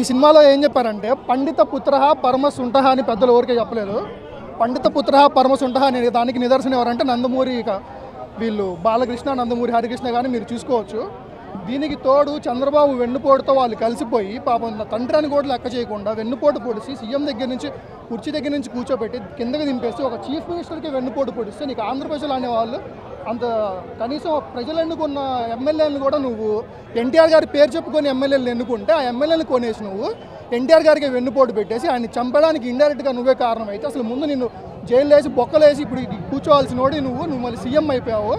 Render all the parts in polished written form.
సినిమాలో ఏం చెప్పారంటే పండిత పుత్రః పరమసుంఠః అని పెద్దలు ఎవరికే చెప్పలేదు. పండిత పుత్రః పరమసుంఠః అనే దానికి నిదర్శనం ఎవరంటే నందమూరి వీళ్ళు బాలకృష్ణ, నందమూరి హరికృష్ణ కానీ మీరు చూసుకోవచ్చు. దీనికి తోడు చంద్రబాబు వెన్నుపోటుతో వాళ్ళు కలిసిపోయి పాపం తండ్రి అని కూడా లెక్క చేయకుండా వెన్నుపోటు పొడిచి సీఎం దగ్గర నుంచి కుర్చీ దగ్గర నుంచి కూర్చోబెట్టి కిందకి దింపేసి ఒక చీఫ్ మినిస్టర్కి వెన్నుపోటు పొడిస్తే నీకు ఆంధ్రప్రదేశ్లో అనేవాళ్ళు అంత కనీసం ప్రజలు ఎన్నుకున్న ఎమ్మెల్యేలను కూడా నువ్వు ఎన్టీఆర్ గారి పేరు చెప్పుకొని ఎమ్మెల్యేలను ఎన్నుకుంటే ఆ ఎమ్మెల్యేలను కొనేసి నువ్వు ఎన్టీఆర్ గారికి వెన్నుపోటు పెట్టేసి ఆయన్ని చంపడానికి ఇండైరెక్ట్గా నువ్వే కారణం అయితే అసలు ముందు నిన్ను జైలు వేసి బొక్కలేసి ఇప్పుడు కూర్చోవాల్సిన వాడి నువ్వు మళ్ళీ సీఎం అయిపోయావు.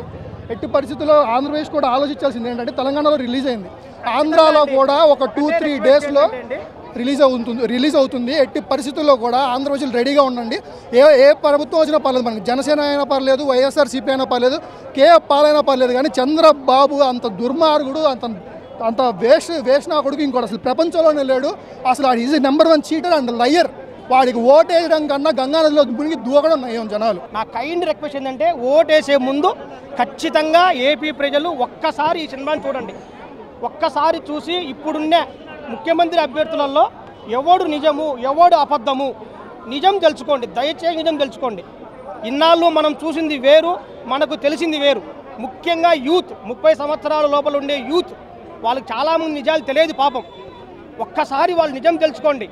ఎట్టి పరిస్థితుల్లో ఆంధ్రప్రదేశ్ కూడా ఆలోచించాల్సింది ఏంటంటే తెలంగాణలో రిలీజ్ అయింది, ఆంధ్రాలో కూడా ఒక 2-3 డేస్లో రిలీజ్ అవుతుంది. ఎట్టి పరిస్థితుల్లో కూడా ఆంధ్రప్రదేశ్ రెడీగా ఉండండి. ఏ ప్రభుత్వం వచ్చినా పర్లేదు, మనకి జనసేన అయినా పర్లేదు, వైఎస్ఆర్సీపీ అయినా పర్లేదు, కేఎఫ్ పాలైనా పర్లేదు, కానీ చంద్రబాబు అంత దుర్మార్గుడు, అంత వేసిన కొడుకు ఇంకోటి అసలు ప్రపంచంలోనే లేడు. అసలు is number 1 cheater and liar. వాడికి ఓటేయడం కన్నా గంగానదిలో మునిగి దూకడం నయం. జనాలు నా కైండ్ రిక్వెస్ట్ ఏంటంటే ఓటేసే ముందు ఖచ్చితంగా ఏపీ ప్రజలు ఒక్కసారి ఈ సినిమాని చూడండి. ఒక్కసారి చూసి ఇప్పుడున్న ముఖ్యమంత్రి అభ్యర్థులలో ఎవడు నిజము ఎవడు అబద్ధము నిజం తెలుసుకోండి. దయచేసి నిజం తెలుసుకోండి. ఇన్నాళ్ళు మనం చూసింది వేరు, మనకు తెలిసింది వేరు. ముఖ్యంగా యూత్, 30 సంవత్సరాల లోపల ఉండే యూత్, వాళ్ళకి చాలామంది నిజాలు తెలియదు పాపం. ఒక్కసారి వాళ్ళు నిజం తెలుసుకోండి.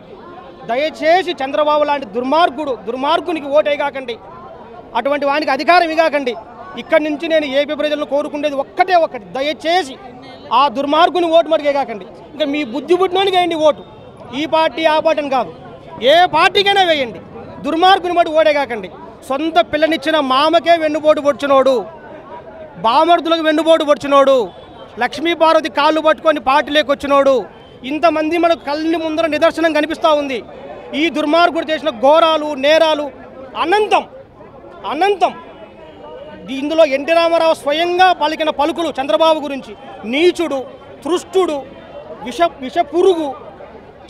దయచేసి చంద్రబాబు లాంటి దుర్మార్గునికి ఓటేయగాకండి, అటువంటి వానికి అధికారం ఇవ్వకండి. ఇక్కడి నుంచి నేను ఏపీ ప్రజలను కోరుకునేది ఒక్కటే, దయచేసి ఆ దుర్మార్గుని ఓటు మరిగేగాకండి. ఇంకా మీ బుద్ధి పుట్టినోనికి వేయండి ఓటు. ఈ పార్టీ ఆ పార్టీ అని కాదు, ఏ పార్టీకైనా వేయండి. దుర్మార్గుని మటు ఓటేగాకండి. సొంత పిల్లనిచ్చిన మామకే వెన్నుపోటు పొడిచినోడు, బామర్దులకు వెన్నుపోటు పొడిచినోడు, లక్ష్మీపార్వతి కాళ్ళు పట్టుకొని పార్టీలోకి వచ్చినోడు, ఇంతమంది మనకు కళ్ళని ముందర నిదర్శనం కనిపిస్తూ ఉంది. ఈ దుర్మార్గుడు చేసిన ఘోరాలు నేరాలు అనంతం. ఇందులో ఎన్టీ రామారావు స్వయంగా పలికిన పలుకులు చంద్రబాబు గురించి, నీచుడు, తృష్టుడు, విషపురుగు.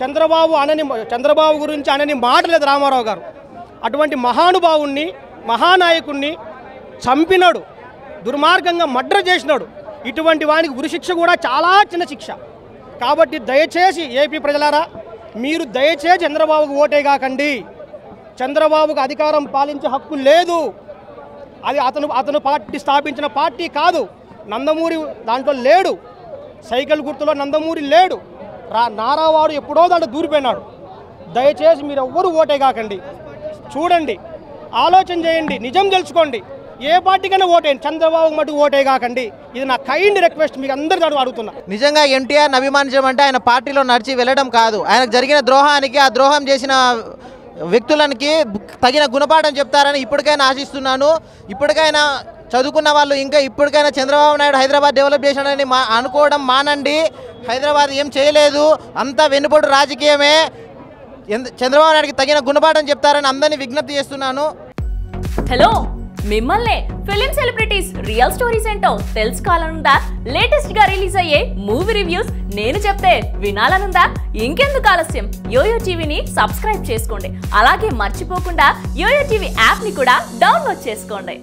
చంద్రబాబు గురించి అనని మాట లేదు రామారావు గారు. అటువంటి మహానుభావుణ్ణి, మహానాయకుణ్ణి చంపినాడు, దుర్మార్గంగా మర్డర్ చేసినాడు. ఇటువంటి వానికి ఉరిశిక్ష కూడా చాలా చిన్న శిక్ష. కాబట్టి దయచేసి ఏపీ ప్రజలారా, మీరు దయచేసి చంద్రబాబుకు ఓటేగాకండి. చంద్రబాబుకు అధికారం పాలించే హక్కు లేదు. అది అతను పార్టీ స్థాపించిన పార్టీ కాదు. నందమూరి దాంట్లో లేడు, సైకిల్ గుర్తులో నందమూరి లేడు. నారావాడు ఎప్పుడో దాంట్లో దూరిపోయినాడు. దయచేసి మీరు ఎవ్వరూ ఓటేగాకండి. చూడండి, ఆలోచన చేయండి, నిజం తెలుసుకోండి. ఏ పార్టీకైనా ఓటేయండి, చంద్రబాబు మటుకు ఓటేగాకండి. ఇది నా కైండ్ రిక్వెస్ట్, మీకు అందరికీ అడుగుతున్నా. నిజంగా ఎన్టీఆర్ని అభిమానించడం అంటే ఆయన పార్టీలో నడిచి వెళ్ళడం కాదు, ఆయనకు జరిగిన ద్రోహానికి, ఆ ద్రోహం చేసిన వ్యక్తులకి తగిన గుణపాఠం చెప్తారని ఇప్పటికైనా ఆశిస్తున్నాను. ఇప్పటికైనా చదువుకున్న వాళ్ళు ఇంకా ఇప్పటికైనా చంద్రబాబు నాయుడు హైదరాబాద్ డెవలప్ చేశాడని అనుకోవడం మానండి. హైదరాబాద్ ఏం చేయలేదు, అంతా వెన్నుపోటు రాజకీయమే. చంద్రబాబు నాయుడుకి తగిన గుణపాఠం చెప్తారని అందరినీ విజ్ఞప్తి చేస్తున్నాను. హలో, మిమ్మల్నే ఫిలిం సెలబ్రిటీస్ రియల్ స్టోరీస్ ఏంటో తెలుసుకోవాలనుందా? లేటెస్ట్ గా రిలీజ్ అయ్యే మూవీ రివ్యూస్ నేను చెప్తే వినాలనుందా? ఇంకెందుకు ఆలస్యం, యోయో టీవీని సబ్స్క్రైబ్ చేసుకోండి. అలాగే మర్చిపోకుండా యోయో టీవీ యాప్ ని కూడా డౌన్లోడ్ చేసుకోండి.